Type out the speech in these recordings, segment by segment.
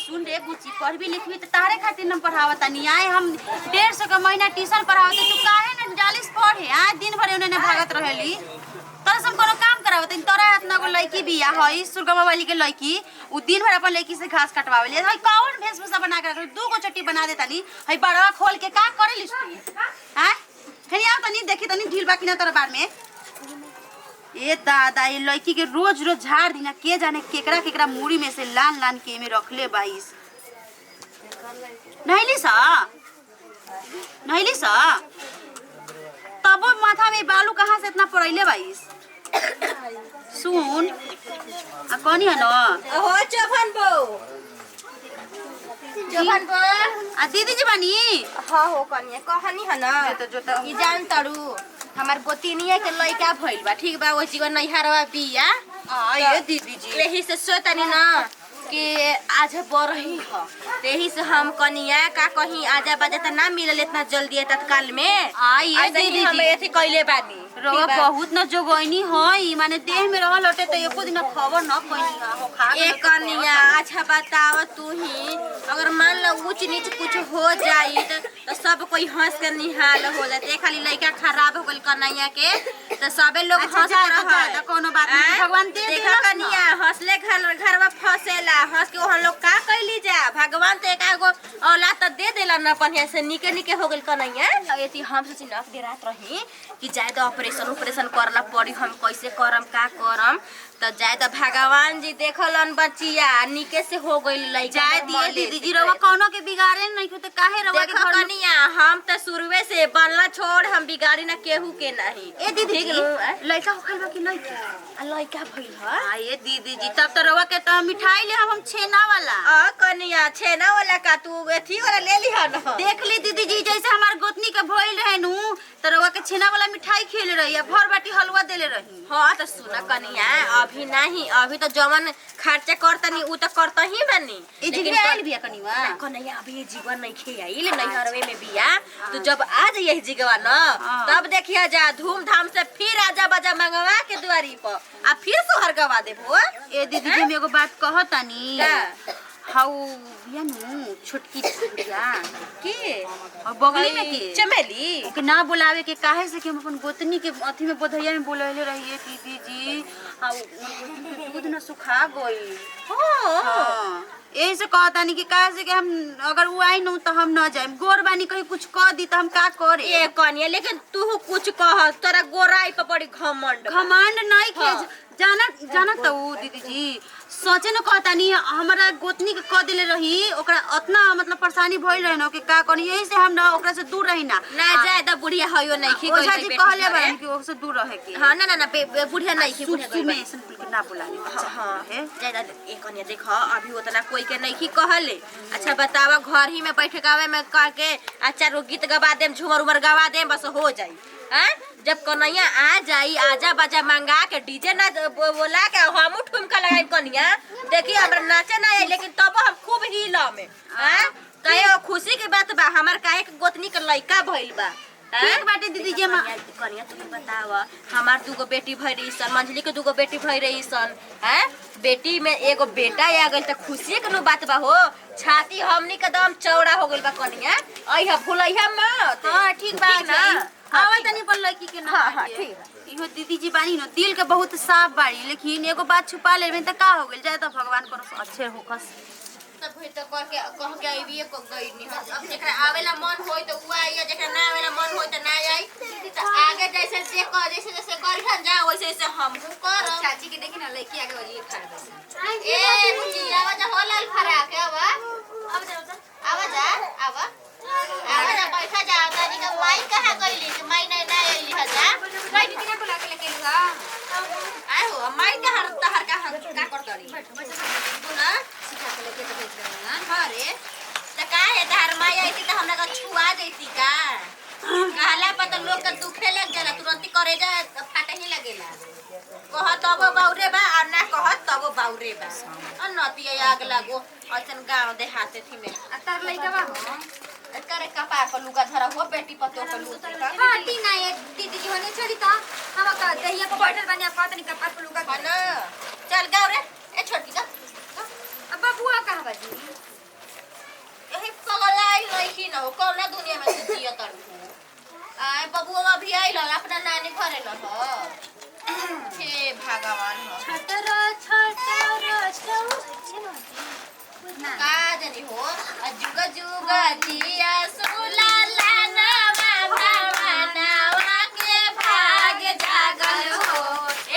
सुन रे बुची पढ़बी लिखबी तो तारे खातिर न पढ़ावता नहीं आए हम 150 का महीना ट्यूशन पढ़ावते तू काहे न जालिस पढ़े आ दिन भर उन्हें भागत रहेली तोरा सब कोनो काम करावत तोरा हाथ ना को लड़की बिया हई सुरगमा वाली के लड़की उ दिन भर अपन लड़की से घास कटवावेली हई कौन भेषभूषा बना के दू गो चट्टी बना देता नी हई बड़वा खोल के का करेली तू हैं खनी आ तनी देखी तनी ढील बाकी ना तोरा बार में ए दादा ये लड़की के रोज रोज झाड़ दीना के जाने केकरा केकरा मूड़ी में से लान लान के में रखले बाईस नहली सा तब माथा में बालू कहाँ से इतना पड़ैले बाईस सुन आ कौन है ना हो चौफन बो आ दीदी जी बानी हाँ हो कनिया कहनी है ना कि जान तरू हमार गोतिनिया के लइका भइल बा ठीक बा वो जीवन नैहरवा बिया आ ये दीदी जी यही से सोतनी ना कि आज बरही ह यही से हम कनिया का कहीं आजा बाजा त ना मिलल इतना जल्दी तत्काल में आ ये दीदी हम जी एथी कइले बानी रवा बहुत न जोगैनी हई माने देह में रहल लटे त एको दिन खबर न कइनी हो खा एक कनिया अच्छा बताव तू ही अगर मान लो ऊंच नीच कुछ हो जाई तो सब कोई हंस के निहाल हो जाते खाली लइका खराब हो गइल कन्हैया के तो सबे लोग हंस रहा त कोनो बात नहीं भगवान दे देखा कनिया हंसले घरवा फसेला हंस के ओहन लोग का कइली जा भगवान तो एकागो औलाद त दे देला न अपन से निके निके हो गइल कन्हैया यति हम सोची न दे रात रही कि जाए तो ऑपरेशन करला पड़ी हम कैसे करम का करम तो जाए तो भगवान जी देखलन बचिया निके से हो गइल लइका जाए दिए दीदी जी रवा कोनो के बिगाड़े नहीं हो त काहे रवा के घर कनिया हम तो शुरुए से बनला छोड़ हम बिगाड़ी ना केहू के नहीं ए दीदी जी लइका हो खइबा कि लइका आ लइका भइल ह आ ये दीदी जी तब तो रवा के तो मिठाई ले हम छेना वाला कनिया छेना वाला का तू एथी वाला ले ली न देख ली दीदी जी जैसे हमार गोतनी के भइल रहे नु तो रवा के छेना वाला मिठाई खिले रही है भर बाटी हलवा देले रही हां तो सुन कनिया अभी नहीं अभी तो जवन खर्चा करतनी उ तो करता ही बानी ए जी आइल बिया कनिवा कनिया अभी ये जीवन नहीं खेयाइल नैहरवे में बिया तो जब आ जाइए जीगवा न तब देखिया जा धूमधाम से फिर आजा बाजा मंगवा के दुआरी पर आ फिर सोहर गवा देबो ए दीदी जी हम एगो बात कहतानी हाउ बिया नु छोटकी बिया की और बगली में के चमेली के ना बुलावे के काहे से कि हम अपन गोतनी के अथी में बधैया में बोलैले रहिए दीदी जी हाउ गोतनी के दूध न सुखा गई हां यही से कहतानी कि काहे से कि हम अगर वो आई न तो हम न जाए गोरबानी कहीं कुछ कह दी तो हम का करे ए कनिया लेकिन तू कुछ कह तोरा गोराई पे बड़ी घमंड नहीं के जाना तो दीदी जी सोचे न कहतानी हमारा गोतनी के कह दिले रही ओकरा उतना मतलब परेशानी भइल रहे न कि का करी यही से हम ना ओकरा से दूर रही ना जाए त बुढ़िया हयो नहीं खी ओझा जी कहले बारन कि ओकरा से दूर रहे के हां ना बुढ़िया नहीं खी बुढ़िया में ऐसन के ना बुलानी हां है जाए एक कनिया देख अभी उतना कोई के नहीं खी कहले अच्छा बतावा घर ही में बैठे गावे में कह के अच्छा रो गीत गवा देम झूमर उमर गवा देम बस हो जाई हैं जब कन्हैया आ जाई आजा बाजा मंगा के डीजे ना बोला के हम ठुमका लगाई कन्हैया देखी हमरा नाचे ना आई लेकिन तब हम खूब हिला में हैं कहे खुशी के बात बा हमर काहे के गोतनी के लइका भइल बा ठीक बाटे दीदी जी कनिया तू बताव हमार दूगो बेटी भई रही सन मंजली के दूगो बेटी भई रही सन हैं बेटी में एगो बेटा आ गइल त खुशी के नो बात बा हो छाती हमनी के दम चौड़ा हो गइल बा कनिया अइहा भुलैहा मत हां ठीक बा ना आवा तनी पर लड़की के ना हां ठीक इहो दीदी जी बानी न दिल के बहुत साफ बाड़ी लेकिन एगो बात छुपा लेबे त का हो गेल जाए त भगवान करो अच्छे होखस तब भई तो कह के आईबी को गई नहीं अब जेकरा आवेला मन होई तो उ आई जेकरा ना आवेला मन होई तो ना आई तो आगे जैसे जैसे करहन जा वैसे वैसे हम कर चाची के देखी ना लड़की आगे वाली खड़ा बस ए बुची आवाज हो लाल फरा के अब जा बैठा जा दादी का माई कहां गईली कि माई नहीं ना आईली हजा नहीं दीदी ने बुला के लेके लगा आए हो माई का हर तहर का कर करी तू ना सिखा के लेके तो भेज देना हां रे त का है तहर माई आई थी तो हमरा का छुआ देती का कहला पर तो लोग का दुखे लग जाला तुरंत करे जा फाटे ही लगेला कह तब बाउरे बा और ना कह तब बाउरे बा और नतिया आग लागो असन गांव देहाते थी में आ तार लइका बा हो करे कपार पर लुगा धरा हो बेटी पतो पर लुगा हां ती ना ये दीदी जी होने छोड़ी त हम का दहिया पर बैठल बानी आप कहतनी कपार पर लुगा ना चल गाँव रे ए छोटी का अब बुआ कहां बाजी अभी आई लो अपना नानी घरे न हो हे भगवान हो छटर का जानी हो जुग जुग दिया सुला ला नवा भवनवा के भाग जागल हो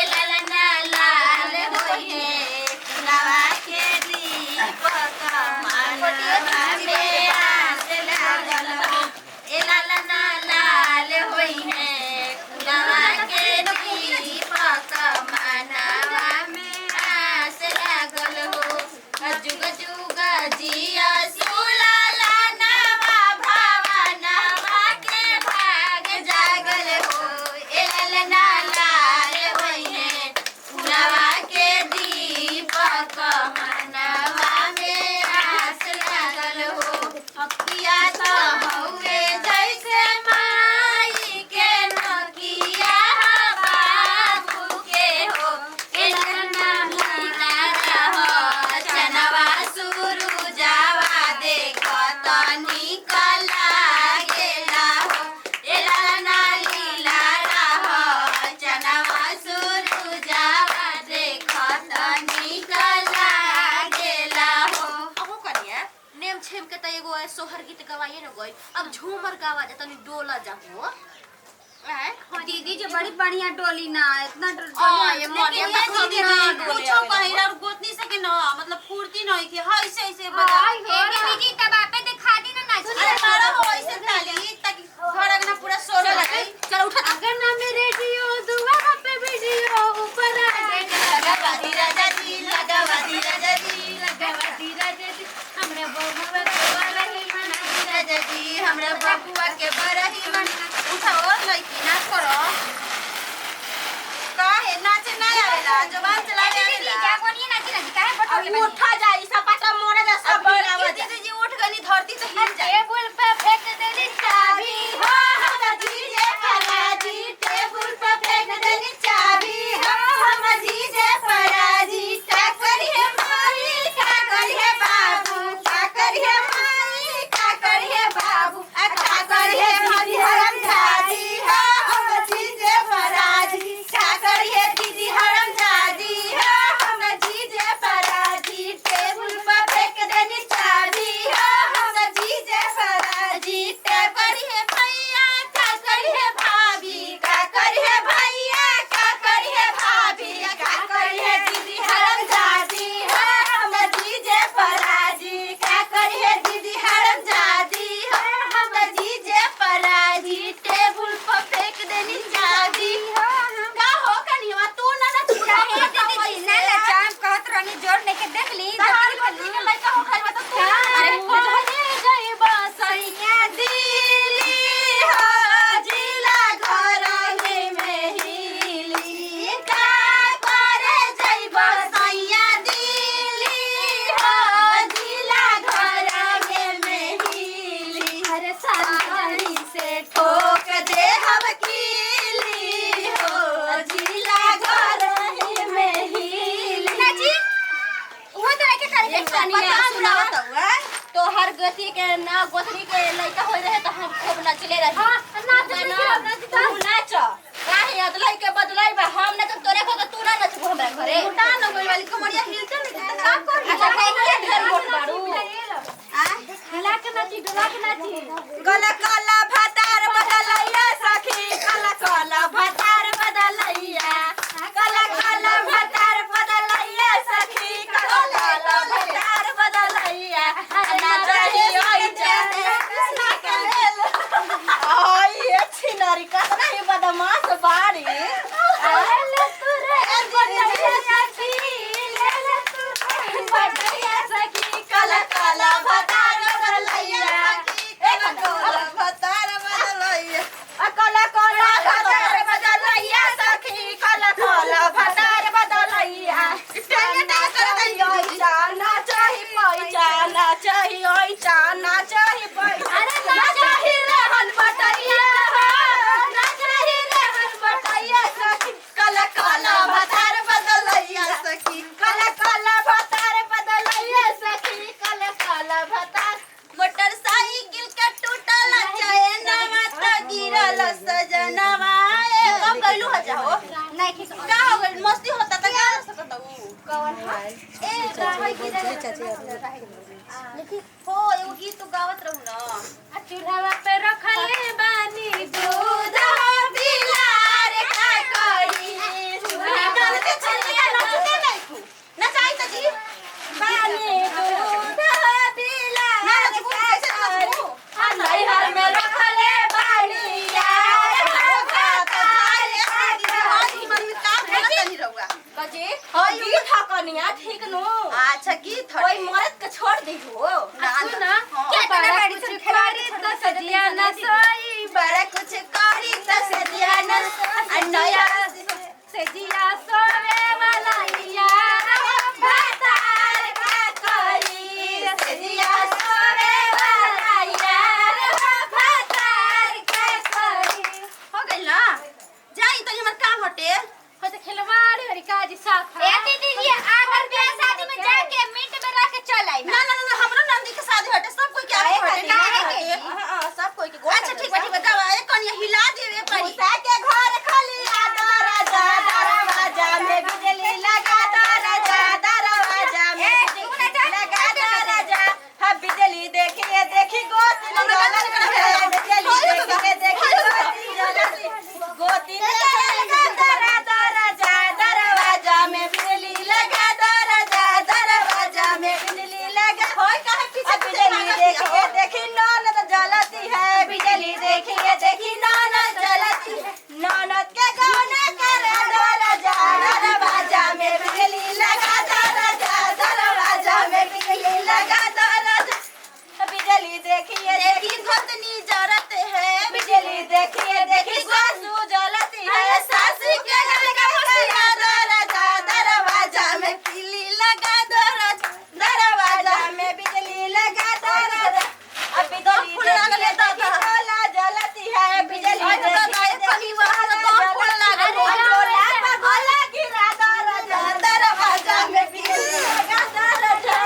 ए ललना लाल होई है नवा के दीपक मनवा में आस लागल हो ए ललना लाल होई है नवा के दीपक मनवा में आस लागल हो जुग जुग जिया सुला ला नवा भवनवा के भाग जागल हो ए ललना लाल होई है नवा के दीपक मनवा में आस लागल हो अखिया तो हौवे जैसे माई के नकिया बाबू के हो ए ललना लीला रहो चनवा सुरु जावा देखो तनी कला गेला हो ए ललना लीला रहो चनवा सुरु जावा देखो तनी कला गेला हो अहो कनिया नेम छेम के त एगो सोहर गीत गवाइए न गई अब झूमर गावा दे तनी डोला जाहो दीदी जो बड़ी बढ़िया डोली ना इतना ये मोरिया लेकिन ये दीदी कुछो कहिरा और गोतनी से के ना मतलब फुर्ती नहीं कि हां ऐसे ऐसे बता दीदी तब आपे दिखा दी ना नाच अरे मारो हो ऐसे ताली ताकि थोड़ा ना पूरा शोर लगे चलो उठा अगर ना में रेडियो दुआ पे वीडियो ऊपर आ लगा राजा जी लगा राजा जी हमरे बबुआ के बरही मना राजा जी हमरे बबुआ के बरही मना उठाओ लइकी नाच करो काहे नाचे ना आवेला जवान चलावे आवेला क्या कोनी नाची नाची काहे अब उठा जाई सपाटा मोरे जा सब दीदी जी उठ गनी धरती से हिल जाए टेबल पे फेंक देली चाबी हो हम जीजे पराजी टेबल पे फेंक देली चाबी हो हम जीजे पराजी का करिए माई का करिए बाबू का करिए माई का करिए बाबू का करिए हरी हरम जादी हो हम जीजे पराजी का करिए दीदी हरम जादी हो हम जीजे पराजी टेबल पे फेंक देनी चाबी हो हम जीजे पराजी का करिए भैया का करिए भाभी का करिए भैया का करिए भाभी का करिए दीदी हरम जादी हो हम जीजे पराजी का करिए दीदी हरम जादी हो हम जीजे पराजी टेबल पे फेंक देनी चाबी हो का हो कनिया तू ना ना छुड़ा है दीदी ना ना चाम कहत रहनी जोर लेके देख ली तार बच्ची के लइका हो खाई बता तू अरे कहने गई बसैया दिली हो जिला घर में हिली का करे जई बसैया दिली हो जिला घर में हिली अरे सारी से ठोक दे हम कीली हो जिला घर में हिली नाची वो तो के करे एक तनिया सुनावत हुआ तो हर गति के ना गोथरी के लइका होय रहे तो हम खूब नचले रही हां नाच तू नाच काहे अदलाई के बदलाई बा हम ना तो तोरे को तू ना नचबो हमरा घरे उठा न गोल वाली कमरिया हिलते में का कर अच्छा के ढेर मोट बाड़ू आ हिला के नाची डोला के नाची गला काला भातार बदलैया सखी काला काला भातार बदलैया काला काला भातार बदलैया सखी काला काला भातार बदलैया ना चाहिए ओइ जाने कृष्णा के लेल आई ये छिनारी का नहीं बदमाश बाड़ी ले तू रे बदलैया सखी ले तू बदलैया सखी काला काला भातार बदलैया एक काला भातार बदलैया काला काला भातार बदलैया सखी काला काला भातार बदलैया टेंगे टेंगे ओइ जाना चाहि पैसा ना चाहि ओइ जाना चाहि पैसा अरे ना चाहि रहन बटैया ना चाहि रहन बटैया सखी काला काला भातार बदलैया सखी काला काला भातार बदलैया सखी काला काला भातार मोटरसाइकिल के टूटल चैनवा त गिरल सजनवा चाची लेकिन हो एगो गीत तो गावत रहू ना। चूल्हा पे रखले बानी दूध बिलार का करी चूल्हा पर के चलिया नचते नहीं तू नचाई त जी बानी दूध बिलार ना नचबू कैसे नचबू नहीं हर में रखले बानी यार कजी हां यू थकनिया ठीक नो अच्छा गीत कोई मरद के छोड़ दी हो ना क्या बड़ा कुछ खिलाड़ी तो सजिया न सोई बड़ा कुछ करी त सदिया न नया सजिया सोवे वाला यार भतार का करी सजिया सोवे वाला यार भतार का करी हो गइल ना जाई त हमर काम हटे हो तो खिलवाड़ी हरी काजी साथ ए दीदी ये आगर ब्याह शादी में जाके मिनट में रख के चल आई ना ना ना हमरो नंदी के शादी हटे सब कोई के आए हटे हां सब कोई के अच्छा ठीक बा गावा एक कनिया हिला देवे पड़ी के घर खाली दरवाजा दरवाजा में बिजली लगा दरवाजा दरवाजा में बिजली लगा दरवाजा हम बिजली देखिए देखी गोती गलत बिजली देखिए देखी गोती लगा दरवाजा दरवाजा में बिजली लगा दरवाजा दरवाजा में बिजली लगा होय काहे पीछे बिजली देखिए देखी नौनद जलती है बिजली देखिए देखी नौनद जलती है नौनद के गाना करे दरवाजा दरवाजा में बिजली लगा दरवाजा दरवाजा में बिजली लगा दरवाजा बिजली देखिए देखी गोतनी जरत है बिजली देखिए देखी सासू जलती है सासी के लगा हुआ दरवाजा दरवाजा में किली लगा दरवाजा में बिजली लगा दरवाजा अब बिजली देखिए देखी डोला जलती है बिजली देखिए देखी डोला भोला गिरा दरवाजा में बिजली लगा दरवाजा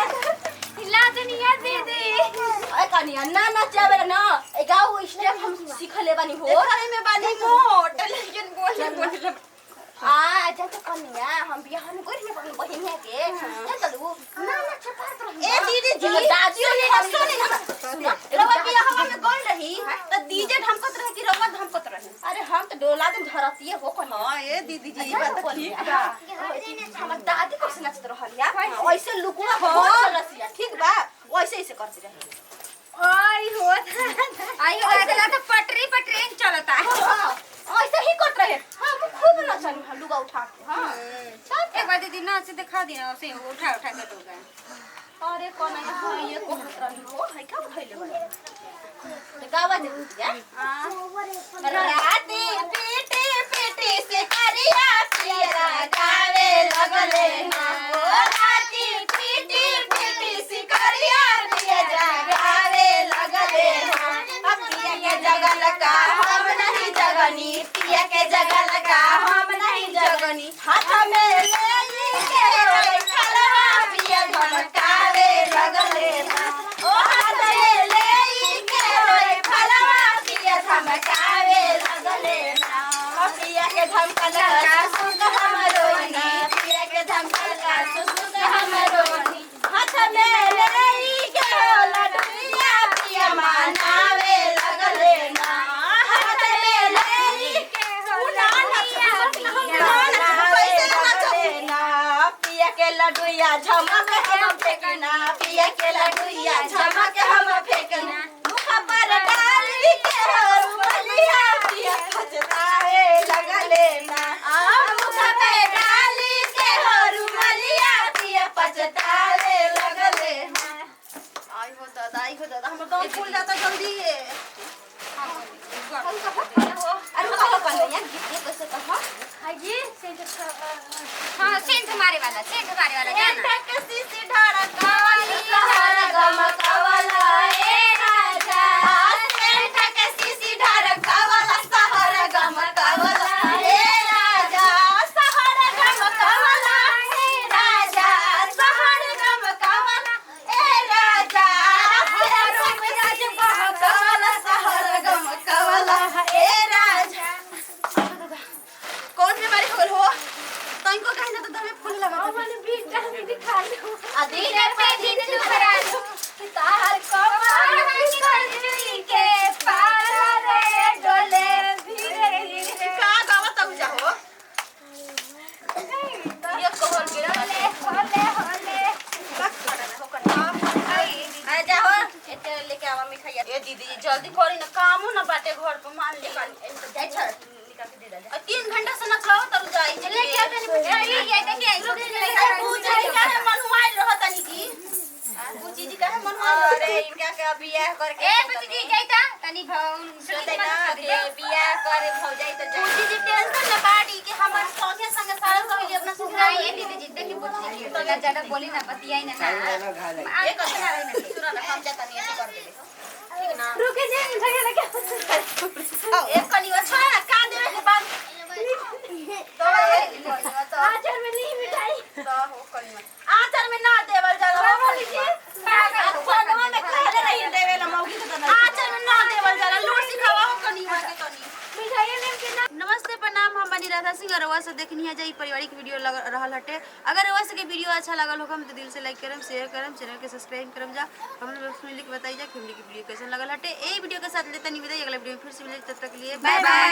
हिला दुनिया दीदी ए कनिया ना नचावे ना ए गाओ स्टेप हम सीखले बानी हो घरे में बानी मोट लेकिन बोले आ जब तो कनिया हम बियाहन कोई नहीं बहन बहिनिया के ना चलू ना ना छपात रही ए दीदी जी दादी सुनी रवा बियाह में गई रही त डीजे ढमकत रहे कि रवा ढमकत रहे अरे हम तो डोला दिन धरतिए हो कनिया हां ए दीदी जी बात बात ठीक ठीक बा बा हमर दादी को नचत रहलिया वैसे लुकुआ बहुत रसिया ठीक बा वैसे ही से करती रही आई हो अगला तो पटरी पर ट्रेन चलता है ऐसे ही करत रहे हम खूब नचनी हम लुगा उठा के हां एक बार दीदी नाच दिखा दी ना उसे उठा उठा के तो गए अरे कोना हां ये कहत रही हो है का उठैले बा तो गावा दे जा राती पीटी पीटी से करिया पिया गावे लगले ना राती पीटी पीटी से करिया पिया गावे लगले ना अब पिया के जगल का हम नहीं जगनी पिया के जगल का हम नहीं जगनी हाथ में ले के खलवा पिया धमकावे लगले ना ओ हाथ में ले के खलवा पिया धमकावे लगले ना पिया के धमकल का सुन हमरो नी पिया के धमकल का सुन हमरो नी हाथ में ले के लडुया पिया मानावे लगले ना हाथ में ले के लडुया पिया के लडुया झमक हम फेंकना पिया के लडुया झमक हम फेंकना मुख पर डाली के रुमलिया पिया खचतावे लगले ना मुख पे डाली के रुमलिया पिया पचतावे लगले ना आई हो दादा हमर गांव फूल जाता जल्दी अरे कहो कन्हैया गीत कैसे कहो हाजी हां सेंध मारे वाला गाना कसी से ढड़कावाली सहर गमकवाला ए राजा सेंठ कसी से ढड़कावाला सहर गमकावाला ए राजा सहर गमकवाला ए राजा सहर गमकवाला ए राजा सहर राज बहकवाला सहर गमकवाला ए राजा कौन बीमारी हो गइल हो तनको कहीं ना तो दमे फूल लगा हमन भी दिखा लो धीरे पे दीदी जल्दी करी ना कामो ना बाटे घर पर मान ले जाई छोड़ निकाल के दे दे 3 घंटा से ना खाओ तब जाई चले क्या तनी ये देखिए लोग पूछे काहे मनवाई रहत तनी की पूछी जी काहे मनवाई अरे इनका के बियाह करके ए बुची जी जाइता तनी सोते ना के बियाह करे हो जाई त जाई पूछी जी टेंशन ना बाड़ी के हमर संगे संगे सारा कहि अपना सुना ये दीदी जी देखी बुची जी तो ज्यादा बोली ना बतियाई ना एक अच्छा रहे ना सुना ना हम जाता नहीं ऐसे कर देले ठीक ना रुके जी झगड़ा क्या एक कलिवा छोड़ा ना का देवे के बाद तो आचर में नहीं मिठाई हो कलिमा आचार में ना देवल जाला बोली जी फोनवा में कहले रही देवे ला मौगी तो ना आचार में ना देवल जाला लूट सिखावा हो कनिवा के तनी मिठाई लेम के ना नमस्ते प्रणाम हम बनी राधा सिंह रवा से देखनी है जाई पारिवारिक वीडियो लग रहल हटे अगर रवा से के वीडियो अच्छा लागल हो हम तो दिल से लाइक करम शेयर करम चैनल के सब्सक्राइब करम जा हमने लोग सुन लिख बताई जा कि हमने की वीडियो कैसा लगल हटे ए वीडियो के साथ लेते नहीं बताइए अगला वीडियो में फिर से मिले तब तक के लिए बाय बाय।